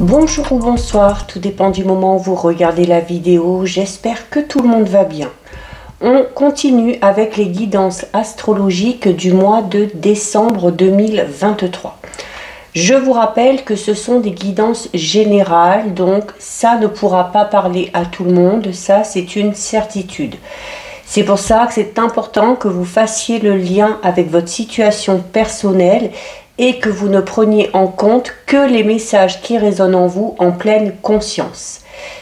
Bonjour ou bonsoir, tout dépend du moment où vous regardez la vidéo. J'espère que tout le monde va bien. On continue avec les guidances astrologiques du mois de décembre 2023. Je vous rappelle que ce sont des guidances générales, donc ça ne pourra pas parler à tout le monde, ça c'est une certitude. C'est pour ça que c'est important que vous fassiez le lien avec votre situation personnelle et que vous ne preniez en compte que les messages qui résonnent en vous en pleine conscience.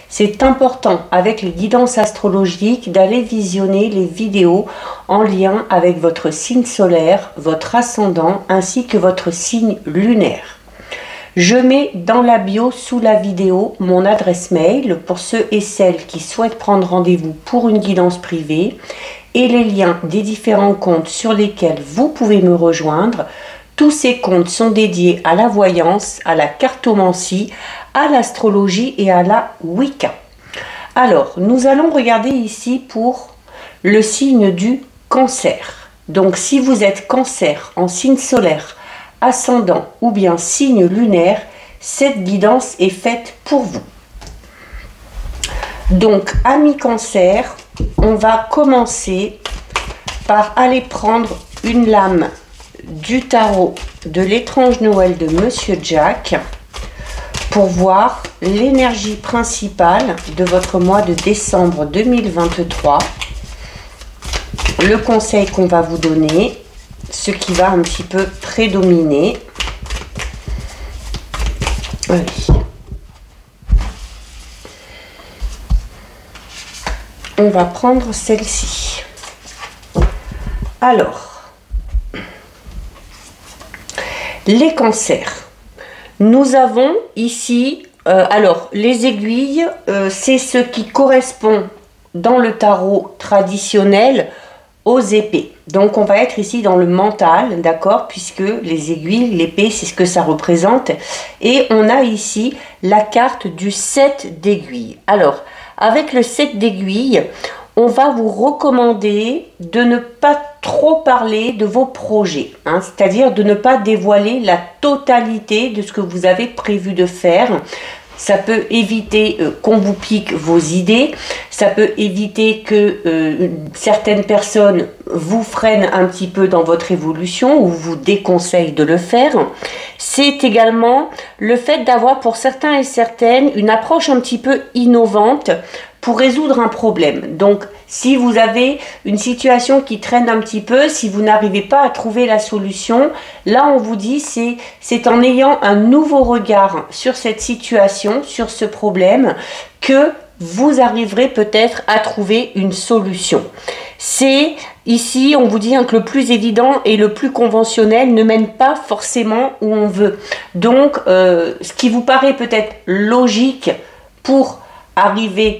C'est important avec les guidances astrologiques d'aller visionner les vidéos en lien avec votre signe solaire, votre ascendant ainsi que votre signe lunaire. Je mets dans la bio sous la vidéo mon adresse mail pour ceux et celles qui souhaitent prendre rendez-vous pour une guidance privée et les liens des différents comptes sur lesquels vous pouvez me rejoindre. Tous ces comptes sont dédiés à la voyance, à la cartomancie, à l'astrologie et à la Wicca. Alors, nous allons regarder ici pour le signe du Cancer. Donc, si vous êtes Cancer en signe solaire, ascendant ou bien signe lunaire, cette guidance est faite pour vous. Donc, amis Cancer, on va commencer par aller prendre une lame du tarot de l'étrange Noël de Monsieur Jack pour voir l'énergie principale de votre mois de décembre 2023, le conseil qu'on va vous donner, ce qui va un petit peu prédominer. Allez. On va prendre celle-ci. Alors, les cancers. Nous avons ici, alors les aiguilles, c'est ce qui correspond dans le tarot traditionnel aux épées. Donc on va être ici dans le mental, d'accord, puisque les aiguilles, l'épée, c'est ce que ça représente. Et on a ici la carte du 7 d'aiguilles. Alors, avec le 7 d'aiguilles, on va vous recommander de ne pas trop parler de vos projets, hein, c'est-à-dire de ne pas dévoiler la totalité de ce que vous avez prévu de faire. Ça peut éviter qu'on vous pique vos idées, ça peut éviter que certaines personnes vous freinent un petit peu dans votre évolution ou vous déconseillent de le faire. C'est également le fait d'avoir pour certains et certaines une approche un petit peu innovante pour résoudre un problème. Donc, si vous avez une situation qui traîne un petit peu, si vous n'arrivez pas à trouver la solution, là on vous dit c'est en ayant un nouveau regard sur cette situation, sur ce problème, que vous arriverez peut-être à trouver une solution. C'est ici, on vous dit hein, que le plus évident et le plus conventionnel ne mène pas forcément où on veut. Donc, ce qui vous paraît peut-être logique pour arriver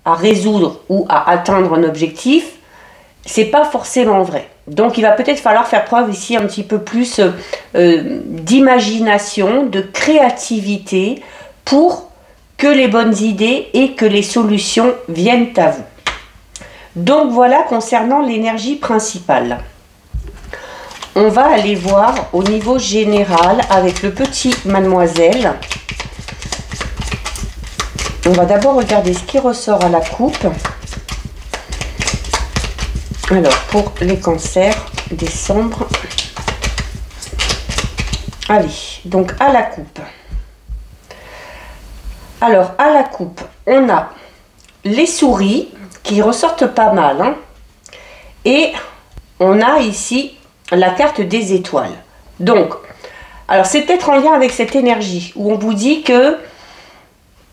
à résoudre ou à atteindre un objectif, c'est pas forcément vrai. Donc il va peut-être falloir faire preuve ici un petit peu plus d'imagination, de créativité pour que les bonnes idées et que les solutions viennent à vous. Donc voilà concernant l'énergie principale. On va aller voir au niveau général avec le petit mademoiselle. On va d'abord regarder ce qui ressort à la coupe. Alors, pour les cancers, décembre. Allez, donc à la coupe. Alors, à la coupe, on a les souris qui ressortent pas mal, hein, et on a ici la carte des étoiles. Donc, alors c'est peut-être en lien avec cette énergie où on vous dit que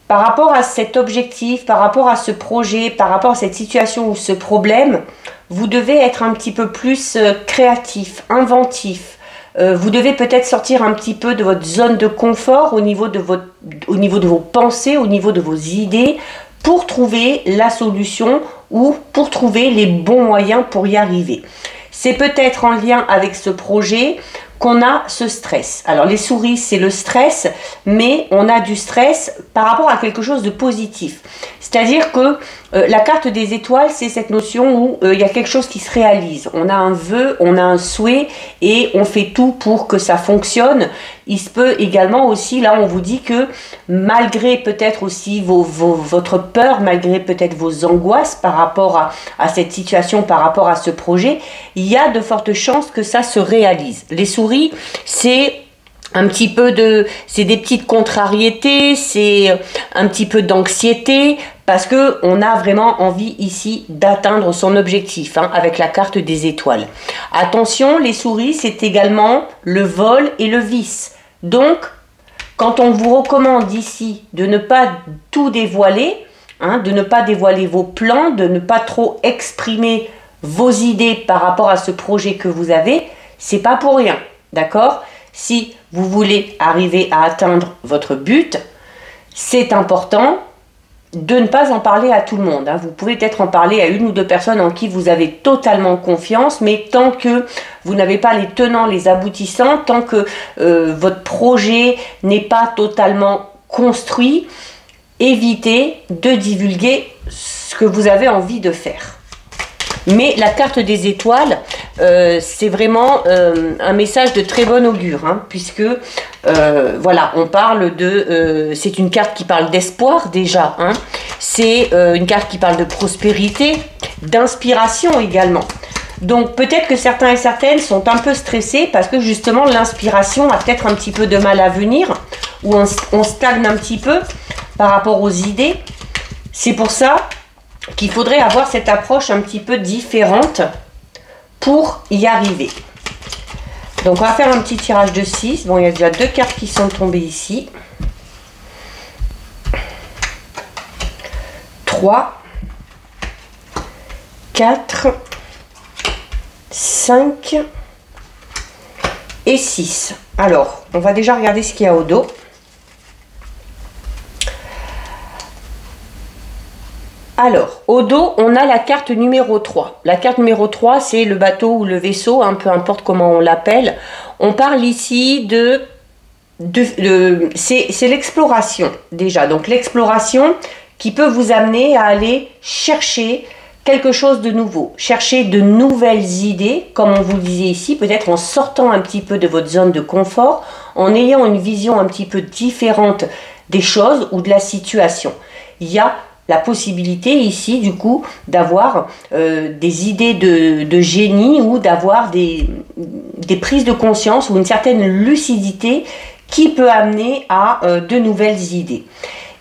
par rapport à cet objectif, par rapport à ce projet, par rapport à cette situation ou ce problème, vous devez être un petit peu plus créatif, inventif. Vous devez peut-être sortir un petit peu de votre zone de confort au niveau de vos pensées, au niveau de vos idées, pour trouver la solution ou pour trouver les bons moyens pour y arriver. C'est peut-être en lien avec ce projet qu'on a ce stress. Alors les souris, c'est le stress, mais on a du stress par rapport à quelque chose de positif. C'est-à-dire que la carte des étoiles, c'est cette notion où il y a quelque chose qui se réalise. On a un vœu, on a un souhait et on fait tout pour que ça fonctionne. il se peut également aussi, là on vous dit que malgré peut-être aussi votre peur, malgré peut-être vos angoisses par rapport à cette situation, par rapport à ce projet, il y a de fortes chances que ça se réalise. Les souris, c'est un petit peu c'est des petites contrariétés, c'est un petit peu d'anxiété, parce que on a vraiment envie ici d'atteindre son objectif, hein, avec la carte des étoiles. Attention, les souris, c'est également le vol et le vice. Donc, quand on vous recommande ici de ne pas tout dévoiler, hein, de ne pas dévoiler vos plans, de ne pas trop exprimer vos idées par rapport à ce projet que vous avez, c'est pas pour rien, d'accord ? Si vous voulez arriver à atteindre votre but, c'est important de ne pas en parler à tout le monde, hein. Vous pouvez peut-être en parler à une ou deux personnes en qui vous avez totalement confiance, mais tant que vous n'avez pas les tenants, les aboutissants, tant que votre projet n'est pas totalement construit, évitez de divulguer ce que vous avez envie de faire. Mais la carte des étoiles, c'est vraiment un message de très bon augure, hein, puisque voilà, on parle c'est une carte qui parle d'espoir déjà, hein, c'est une carte qui parle de prospérité, d'inspiration également. Donc peut-être que certains et certaines sont un peu stressés parce que justement l'inspiration a peut-être un petit peu de mal à venir, ou on stagne un petit peu par rapport aux idées. C'est pour ça qu'il faudrait avoir cette approche un petit peu différente pour y arriver. Donc on va faire un petit tirage de 6. Bon, il y a déjà 2 cartes qui sont tombées ici. 3, 4, 5 et 6. Alors, on va déjà regarder ce qu'il y a au dos. Alors, au dos, on a la carte numéro 3. La carte numéro 3, c'est le bateau ou le vaisseau, hein, peu importe comment on l'appelle. On parle ici c'est l'exploration déjà. Donc l'exploration qui peut vous amener à aller chercher quelque chose de nouveau, chercher de nouvelles idées, comme on vous le disait ici, peut-être en sortant un petit peu de votre zone de confort, en ayant une vision un petit peu différente des choses ou de la situation. Il y a la possibilité ici du coup d'avoir des idées de génie, ou d'avoir des prises de conscience ou une certaine lucidité qui peut amener à de nouvelles idées.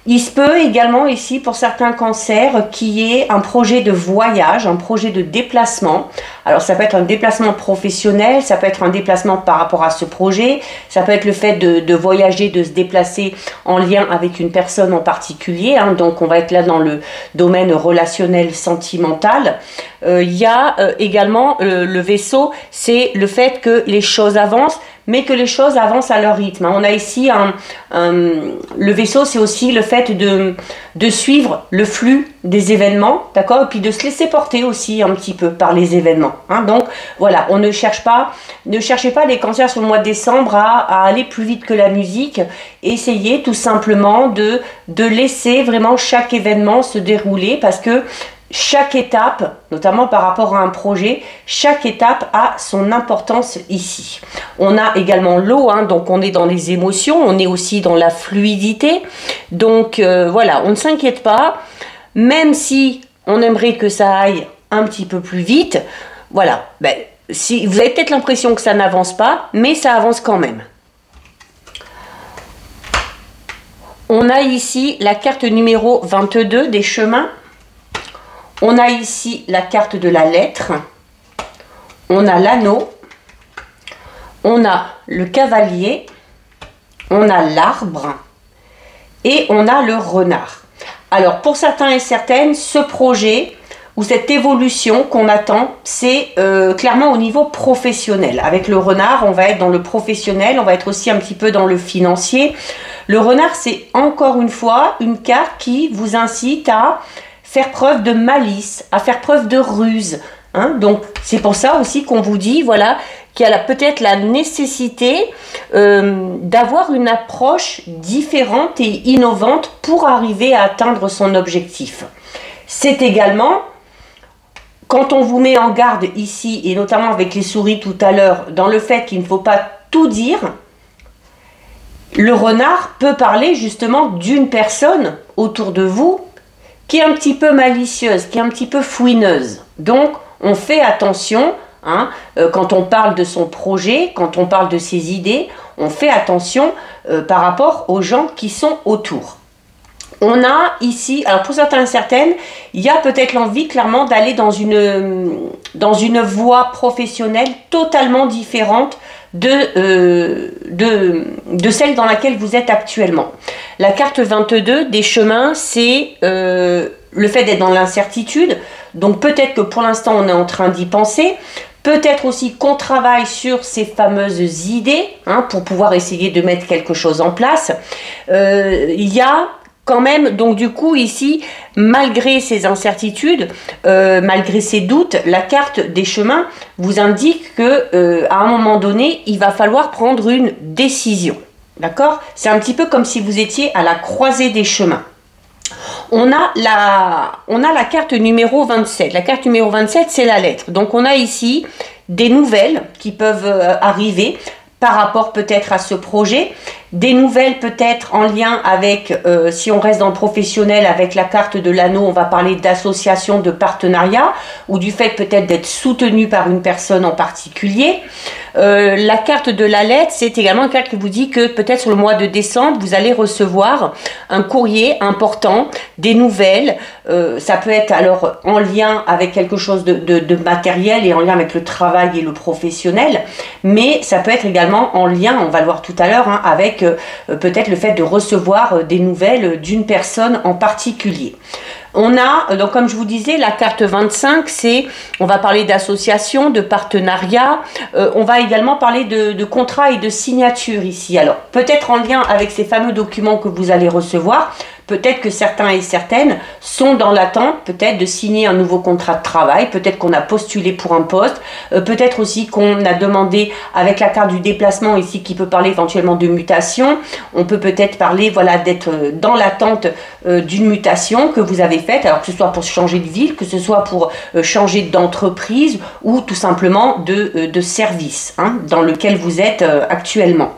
Il se peut également ici pour certains cancers qu'il y ait un projet de voyage, un projet de déplacement. Alors ça peut être un déplacement professionnel, ça peut être un déplacement par rapport à ce projet, ça peut être le fait de voyager, de se déplacer en lien avec une personne en particulier, hein. Donc on va être là dans le domaine relationnel, sentimental. Il y a également le vaisseau, c'est le fait que les choses avancent, mais que les choses avancent à leur rythme. On a ici le vaisseau, c'est aussi le fait de suivre le flux des événements, d'accord, et puis de se laisser porter aussi un petit peu par les événements, hein. Donc voilà, on ne cherchez pas les cancers sur le mois de décembre à aller plus vite que la musique. Essayez tout simplement de laisser vraiment chaque événement se dérouler, parce que chaque étape, notamment par rapport à un projet, chaque étape a son importance ici. On a également l'eau, hein, donc on est dans les émotions, on est aussi dans la fluidité. Donc voilà, on ne s'inquiète pas, même si on aimerait que ça aille un petit peu plus vite. Voilà, si, vous avez peut-être l'impression que ça n'avance pas, mais ça avance quand même. On a ici la carte numéro 22 des chemins. On a ici la carte de la lettre, on a l'anneau, on a le cavalier, on a l'arbre et on a le renard. Alors pour certains et certaines, ce projet ou cette évolution qu'on attend, c'est clairement au niveau professionnel. Avec le renard, on va être dans le professionnel, on va être aussi un petit peu dans le financier. Le renard, c'est encore une fois une carte qui vous incite à faire preuve de malice, à faire preuve de ruse, hein. Donc c'est pour ça aussi qu'on vous dit, voilà, qu'il y a peut-être la nécessité d'avoir une approche différente et innovante pour arriver à atteindre son objectif. C'est également, quand on vous met en garde ici, et notamment avec les souris tout à l'heure, dans le fait qu'il ne faut pas tout dire, Le renard peut parler justement d'une personne autour de vous qui est un petit peu malicieuse, qui est un petit peu fouineuse. Donc, on fait attention, hein, quand on parle de son projet, quand on parle de ses idées, on fait attention par rapport aux gens qui sont autour. On a ici, alors pour certains et certaines, il y a peut-être l'envie clairement d'aller dans une voie professionnelle totalement différente de celle dans laquelle vous êtes actuellement. La carte 22 des chemins, c'est le fait d'être dans l'incertitude. Donc peut-être que pour l'instant on est en train d'y penser. Peut-être aussi qu'on travaille sur ces fameuses idées, hein, pour pouvoir essayer de mettre quelque chose en place. Il y a quand même, donc du coup ici, malgré ces incertitudes, malgré ces doutes, la carte des chemins vous indique que à un moment donné, il va falloir prendre une décision. D'accord? C'est un petit peu comme si vous étiez à la croisée des chemins. On a la carte numéro 27. La carte numéro 27, c'est la lettre. Donc on a ici des nouvelles qui peuvent arriver par rapport peut-être à ce projet, des nouvelles peut-être en lien avec, si on reste dans le professionnel, avec la carte de l'anneau, on va parler d'association, de partenariat, ou du fait peut-être d'être soutenu par une personne en particulier. La carte de la lettre, c'est également une carte qui vous dit que peut-être sur le mois de décembre, vous allez recevoir un courrier important, des nouvelles. Ça peut être alors en lien avec quelque chose de matériel et en lien avec le travail et le professionnel, mais ça peut être également en lien, on va le voir tout à l'heure, hein, avec peut-être le fait de recevoir des nouvelles d'une personne en particulier. On a, donc comme je vous disais, la carte 25, on va parler d'association, de partenariat, on va également parler de contrat et de signature ici. Alors, peut-être en lien avec ces fameux documents que vous allez recevoir, peut-être que certains et certaines sont dans l'attente, peut-être de signer un nouveau contrat de travail, peut-être qu'on a postulé pour un poste, peut-être aussi qu'on a demandé avec la carte du déplacement ici qui peut parler éventuellement de mutation, on peut peut-être parler voilà, d'être dans l'attente d'une mutation que vous avez faite, alors que ce soit pour changer de ville, que ce soit pour changer d'entreprise ou tout simplement de service, hein, dans lequel vous êtes actuellement.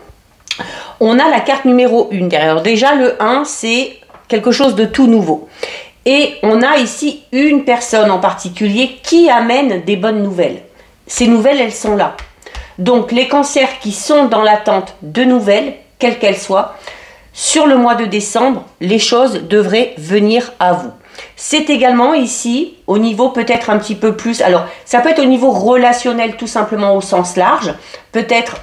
On a la carte numéro 1 derrière. Déjà le 1 c'est quelque chose de tout nouveau. Et on a ici une personne en particulier qui amène des bonnes nouvelles. Ces nouvelles, elles sont là. Donc les cancers qui sont dans l'attente de nouvelles, quelles qu'elles soient, sur le mois de décembre, les choses devraient venir à vous. C'est également ici, au niveau peut-être un petit peu plus, alors ça peut être au niveau relationnel tout simplement au sens large, peut-être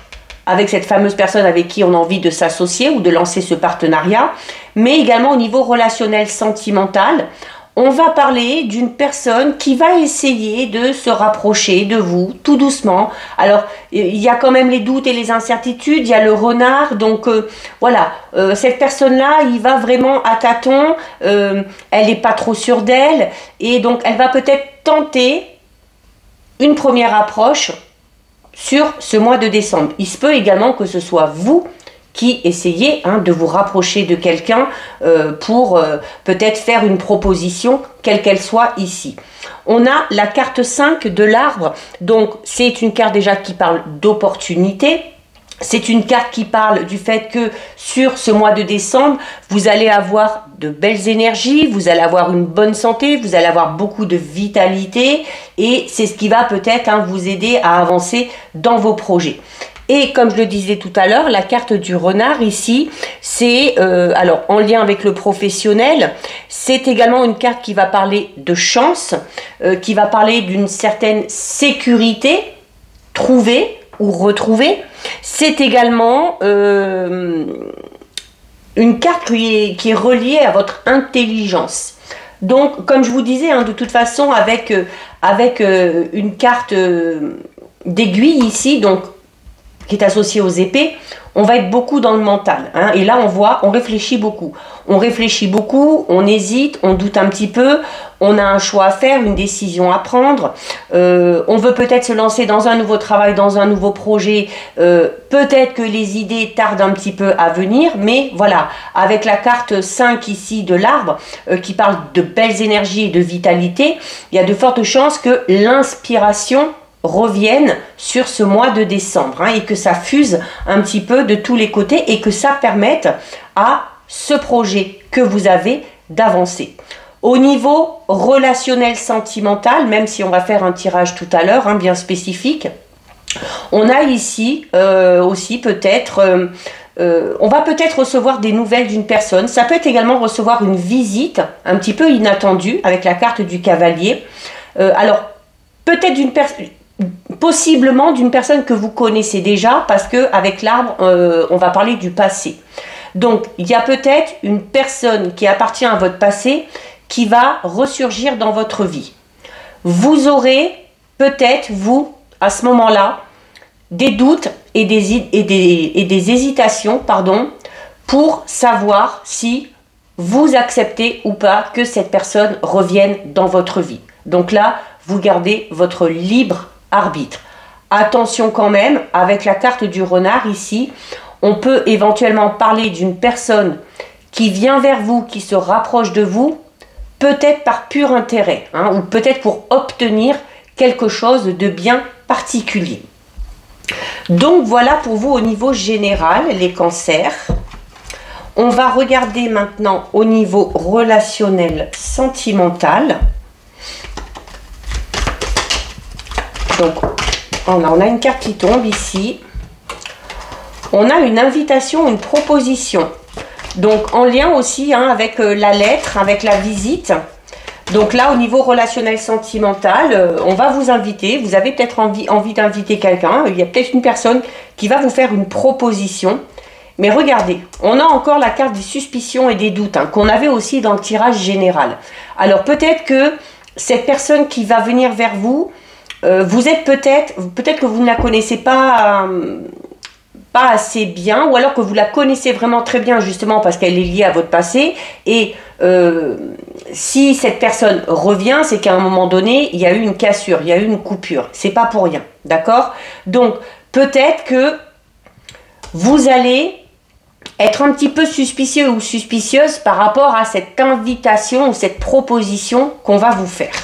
avec cette fameuse personne avec qui on a envie de s'associer ou de lancer ce partenariat, mais également au niveau relationnel sentimental, on va parler d'une personne qui va essayer de se rapprocher de vous tout doucement. Alors, il y a quand même les doutes et les incertitudes, il y a le renard, donc voilà, cette personne-là, il va vraiment à tâtons, elle n'est pas trop sûre d'elle, et donc elle va peut-être tenter une première approche sur ce mois de décembre. Il se peut également que ce soit vous qui essayez de vous rapprocher de quelqu'un pour peut-être faire une proposition, quelle qu'elle soit ici. On a la carte 5 de l'arbre, donc c'est une carte déjà qui parle d'opportunité. C'est une carte qui parle du fait que sur ce mois de décembre, vous allez avoir de belles énergies, vous allez avoir une bonne santé, vous allez avoir beaucoup de vitalité et c'est ce qui va peut-être vous aider à avancer dans vos projets. Et comme je le disais tout à l'heure, la carte du renard ici, c'est alors en lien avec le professionnel, c'est également une carte qui va parler de chance, qui va parler d'une certaine sécurité trouvée ou retrouvée. C'est également une carte qui est reliée à votre intelligence. Donc, comme je vous disais, de toute façon, avec une carte d'aiguille ici, donc qui est associée aux épées, on va être beaucoup dans le mental. Et là, on réfléchit beaucoup. On réfléchit beaucoup, on hésite, on doute un petit peu, on a un choix à faire, une décision à prendre. On veut peut-être se lancer dans un nouveau travail, dans un nouveau projet. Peut-être que les idées tardent un petit peu à venir, mais voilà, avec la carte 5 ici de l'arbre, qui parle de belles énergies et de vitalité, il y a de fortes chances que l'inspiration reviennent sur ce mois de décembre, hein, et que ça fuse un petit peu de tous les côtés et que ça permette à ce projet que vous avez d'avancer. Au niveau relationnel sentimental, même si on va faire un tirage tout à l'heure, hein, bien spécifique, on a ici aussi peut-être, on va peut-être recevoir des nouvelles d'une personne. Ça peut être également recevoir une visite un petit peu inattendue avec la carte du cavalier. Alors, peut-être possiblement d'une personne que vous connaissez déjà, parce qu'avec l'arbre, on va parler du passé. Donc, il y a peut-être une personne qui appartient à votre passé qui va ressurgir dans votre vie. Vous aurez peut-être, vous, à ce moment-là, des doutes et des hésitations, pardon, pour savoir si vous acceptez ou pas que cette personne revienne dans votre vie. Donc là, vous gardez votre libre arbitre. Attention quand même, avec la carte du renard ici, on peut éventuellement parler d'une personne qui vient vers vous, qui se rapproche de vous, peut-être par pur intérêt, hein, ou peut-être pour obtenir quelque chose de bien particulier. Donc voilà pour vous au niveau général, les cancers. On va regarder maintenant au niveau relationnel sentimental. Donc on a une carte qui tombe ici. On a une invitation, une proposition. Donc en lien aussi, hein, avec la lettre, avec la visite. Donc là, au niveau relationnel sentimental, on va vous inviter. Vous avez peut-être envie d'inviter quelqu'un. Il y a peut-être une personne qui va vous faire une proposition. Mais regardez, on a encore la carte des suspicions et des doutes, hein, qu'on avait aussi dans le tirage général. Alors peut-être que cette personne qui va venir vers vous, vous êtes peut-être que vous ne la connaissez pas assez bien, ou alors que vous la connaissez vraiment très bien justement parce qu'elle est liée à votre passé, et si cette personne revient, c'est qu'à un moment donné il y a eu une cassure, il y a eu une coupure, c'est pas pour rien, d'accord? Donc peut-être que vous allez être un petit peu suspicieux ou suspicieuse par rapport à cette invitation ou cette proposition qu'on va vous faire.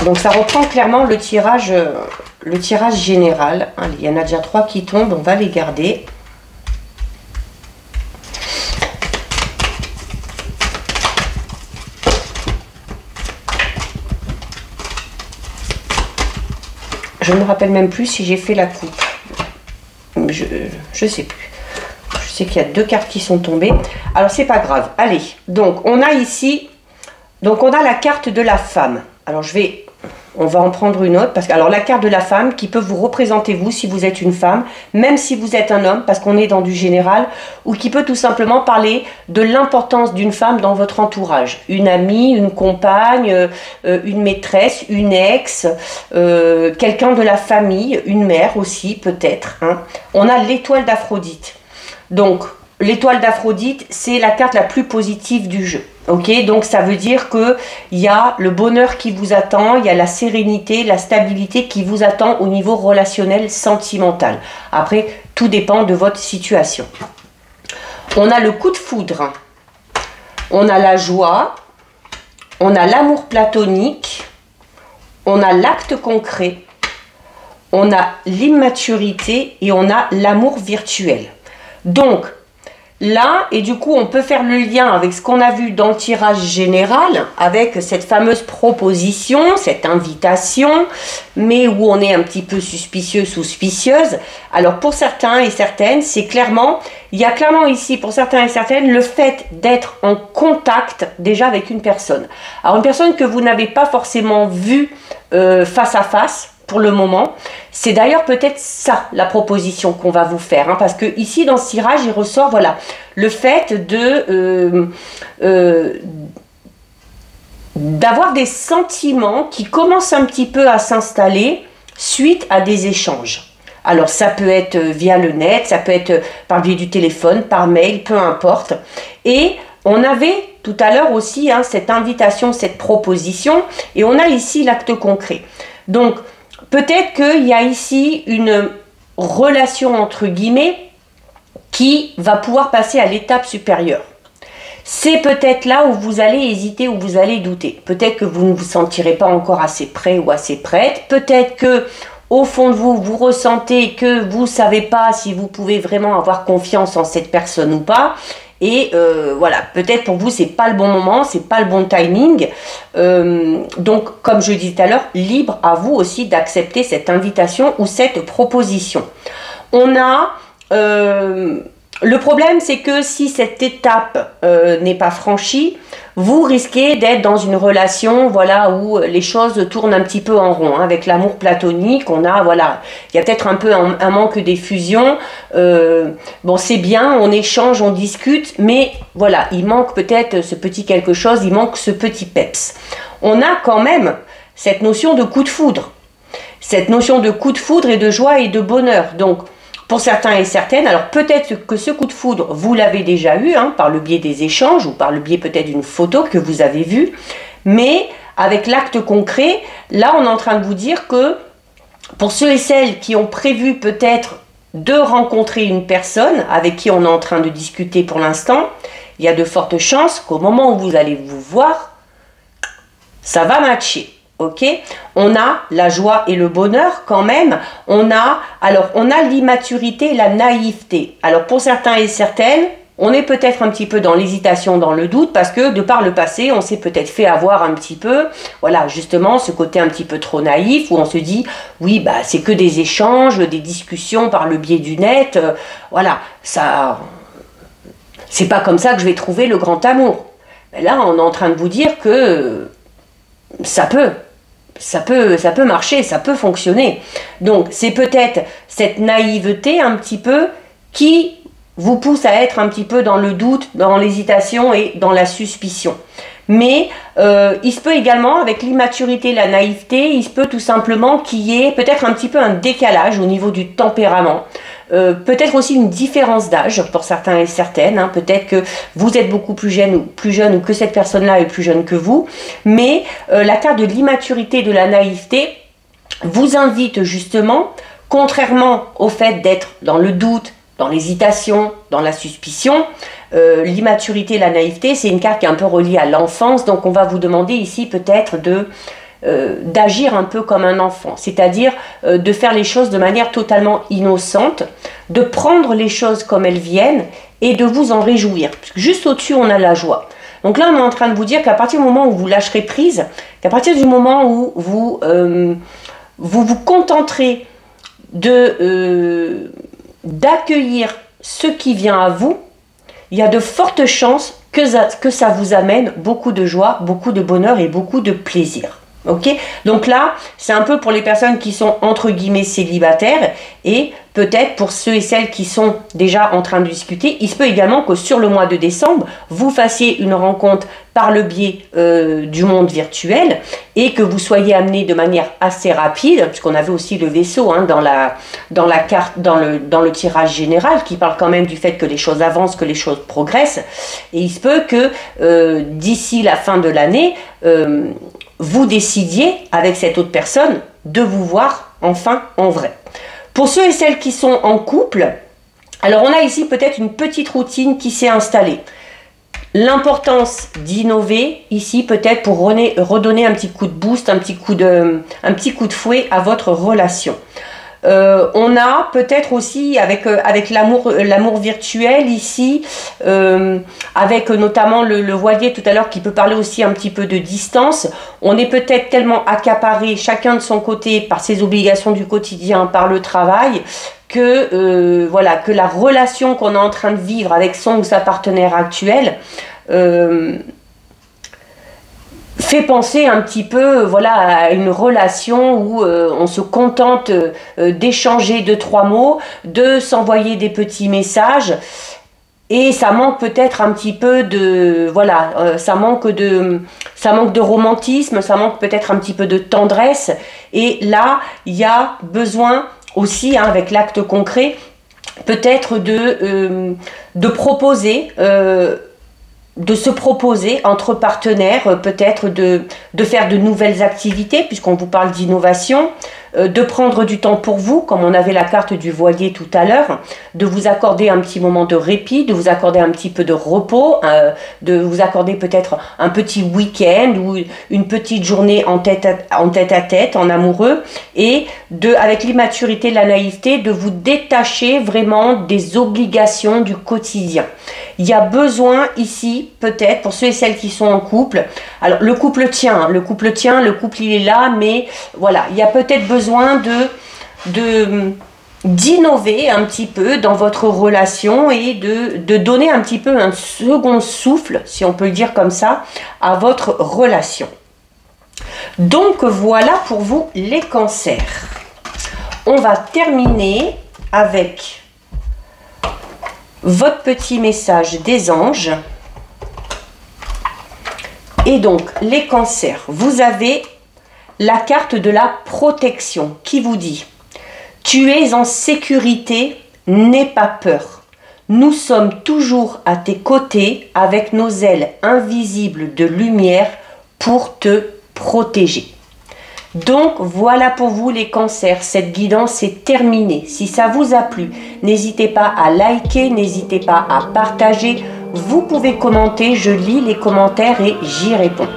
Donc ça reprend clairement le tirage général. Il y en a déjà 3 qui tombent, on va les garder. Je ne me rappelle même plus si j'ai fait la coupe. Je ne sais plus. Je sais qu'il y a 2 cartes qui sont tombées. Alors c'est pas grave. Allez, donc on a ici, donc on a la carte de la femme. Alors on va en prendre une autre, parce que alors la carte de la femme qui peut vous représenter vous si vous êtes une femme, même si vous êtes un homme, parce qu'on est dans du général, ou qui peut tout simplement parler de l'importance d'une femme dans votre entourage. Une amie, une compagne, une maîtresse, une ex, quelqu'un de la famille, une mère aussi peut-être, hein. On a l'étoile d'Aphrodite. Donc l'étoile d'Aphrodite, c'est la carte la plus positive du jeu. Ok, donc ça veut dire qu'il y a le bonheur qui vous attend, il y a la sérénité, la stabilité qui vous attend au niveau relationnel, sentimental. Après, tout dépend de votre situation. On a le coup de foudre, on a la joie, on a l'amour platonique, on a l'acte concret, on a l'immaturité et on a l'amour virtuel. Donc, là, et du coup, on peut faire le lien avec ce qu'on a vu dans le tirage général, avec cette fameuse proposition, cette invitation, mais où on est un petit peu suspicieux, suspicieuse. Alors, pour certains et certaines, c'est clairement, il y a clairement ici, pour certains et certaines, le fait d'être en contact déjà avec une personne. Alors, une personne que vous n'avez pas forcément vue face à face, pour le moment, c'est d'ailleurs peut-être ça la proposition qu'on va vous faire, hein, parce que ici dans ce tirage il ressort, voilà, le fait d'avoir des sentiments qui commencent un petit peu à s'installer suite à des échanges. Alors ça peut être via le net, ça peut être par le biais du téléphone, par mail, peu importe. Et on avait tout à l'heure aussi, hein, cette invitation, cette proposition, et on a ici l'acte concret. Donc peut-être qu'il y a ici une relation entre guillemets qui va pouvoir passer à l'étape supérieure. c'est peut-être là où vous allez hésiter, où vous allez douter. Peut-être que vous ne vous sentirez pas encore assez prêt ou assez prête. Peut-être que au fond de vous, vous ressentez que vous ne savez pas si vous pouvez vraiment avoir confiance en cette personne ou pas. Et voilà, peut-être pour vous, c'est pas le bon moment, c'est pas le bon timing. Donc, comme je disais tout à l'heure, libre à vous aussi d'accepter cette invitation ou cette proposition. On a... le problème, c'est que si cette étape n'est pas franchie, vous risquez d'être dans une relation, voilà, où les choses tournent un petit peu en rond. Hein. Avec l'amour platonique, on a, voilà, il y a peut-être un peu un manque d'effusion. Bon, c'est bien, on échange, on discute, mais voilà, il manque peut-être ce petit quelque chose, il manque ce petit peps. On a quand même cette notion de coup de foudre. Cette notion de coup de foudre et de joie et de bonheur. Donc, pour certains et certaines, alors peut-être que ce coup de foudre, vous l'avez déjà eu, hein, par le biais des échanges ou par le biais peut-être d'une photo que vous avez vue, mais avec l'acte concret, là on est en train de vous dire que pour ceux et celles qui ont prévu peut-être de rencontrer une personne avec qui on est en train de discuter pour l'instant, il y a de fortes chances qu'au moment où vous allez vous voir, ça va matcher. Ok, on a la joie et le bonheur quand même. On a l'immaturité et la naïveté. Alors pour certains et certaines, on est peut-être un petit peu dans l'hésitation, dans le doute, parce que de par le passé, on s'est peut-être fait avoir un petit peu, voilà, justement, ce côté un petit peu trop naïf, où on se dit, oui, bah c'est que des échanges, des discussions par le biais du net, voilà, ça, c'est pas comme ça que je vais trouver le grand amour. Mais là, on est en train de vous dire que ça peut marcher, ça peut fonctionner. Donc, c'est peut-être cette naïveté un petit peu qui vous pousse à être un petit peu dans le doute, dans l'hésitation et dans la suspicion. Mais il se peut également, avec l'immaturité, la naïveté, il se peut tout simplement qu'il y ait peut-être un petit peu un décalage au niveau du tempérament. Peut-être aussi une différence d'âge pour certains et certaines. Hein. Peut-être que vous êtes beaucoup plus jeune ou que cette personne-là est plus jeune que vous. Mais la carte de l'immaturité, de la naïveté vous invite justement, contrairement au fait d'être dans le doute, dans l'hésitation, dans la suspicion, l'immaturité, la naïveté, c'est une carte qui est un peu reliée à l'enfance. Donc on va vous demander ici peut-être d'agir un peu comme un enfant, c'est-à-dire de faire les choses de manière totalement innocente, de prendre les choses comme elles viennent et de vous en réjouir. Parce que juste au-dessus, on a la joie. Donc là, on est en train de vous dire qu'à partir du moment où vous lâcherez prise, qu'à partir du moment où vous vous contenterez d'accueillir ce qui vient à vous, il y a de fortes chances que ça vous amène beaucoup de joie, beaucoup de bonheur et beaucoup de plaisir. Ok, donc là, c'est un peu pour les personnes qui sont entre guillemets célibataires et peut-être pour ceux et celles qui sont déjà en train de discuter. Il se peut également que sur le mois de décembre, vous fassiez une rencontre par le biais du monde virtuel et que vous soyez amené de manière assez rapide, puisqu'on avait aussi le vaisseau hein, dans la carte, dans le tirage général qui parle quand même du fait que les choses avancent, que les choses progressent. Et il se peut que d'ici la fin de l'année, vous décidiez avec cette autre personne de vous voir enfin en vrai. Pour ceux et celles qui sont en couple, alors on a ici peut-être une petite routine qui s'est installée. L'importance d'innover ici peut-être pour redonner un petit coup de boost, un petit coup de fouet à votre relation. On a peut-être aussi avec l'amour virtuel ici, avec notamment le voilier tout à l'heure qui peut parler aussi un petit peu de distance. On est peut-être tellement accaparé chacun de son côté par ses obligations du quotidien, par le travail, que voilà, que la relation qu'on est en train de vivre avec son ou sa partenaire actuelle fait penser un petit peu voilà, à une relation où on se contente d'échanger 2-3 mots, de s'envoyer des petits messages et ça manque peut-être un petit peu de voilà, ça manque de romantisme, ça manque peut-être un petit peu de tendresse et là il y a besoin aussi hein, avec l'acte concret peut-être de proposer de se proposer entre partenaires, peut-être de faire de nouvelles activités, puisqu'on vous parle d'innovation, de prendre du temps pour vous, comme on avait la carte du voilier tout à l'heure, de vous accorder un petit moment de répit, de vous accorder un petit peu de repos, de vous accorder peut-être un petit week-end ou une petite journée en tête à tête, en amoureux, et avec l'immaturité, la naïveté, de vous détacher vraiment des obligations du quotidien. Il y a besoin ici, peut-être, pour ceux et celles qui sont en couple, alors le couple tient, le couple il est là, mais voilà, il y a peut-être besoin d'innover un petit peu dans votre relation et de donner un petit peu un second souffle, si on peut le dire comme ça, à votre relation. Donc voilà pour vous les cancers. On va terminer avec votre petit message des anges. Et donc les cancers, vous avez la carte de la protection qui vous dit: tu es en sécurité, n'aie pas peur. Nous sommes toujours à tes côtés avec nos ailes invisibles de lumière pour te protéger. Donc voilà pour vous les cancers, cette guidance est terminée. Si ça vous a plu, n'hésitez pas à liker, n'hésitez pas à partager. Vous pouvez commenter, je lis les commentaires et j'y réponds.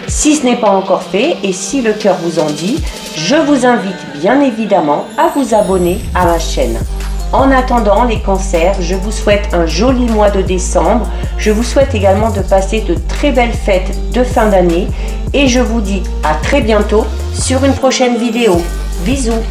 Si ce n'est pas encore fait et si le cœur vous en dit, je vous invite bien évidemment à vous abonner à ma chaîne. En attendant les cancers, je vous souhaite un joli mois de décembre. Je vous souhaite également de passer de très belles fêtes de fin d'année. Et je vous dis à très bientôt sur une prochaine vidéo. Bisous!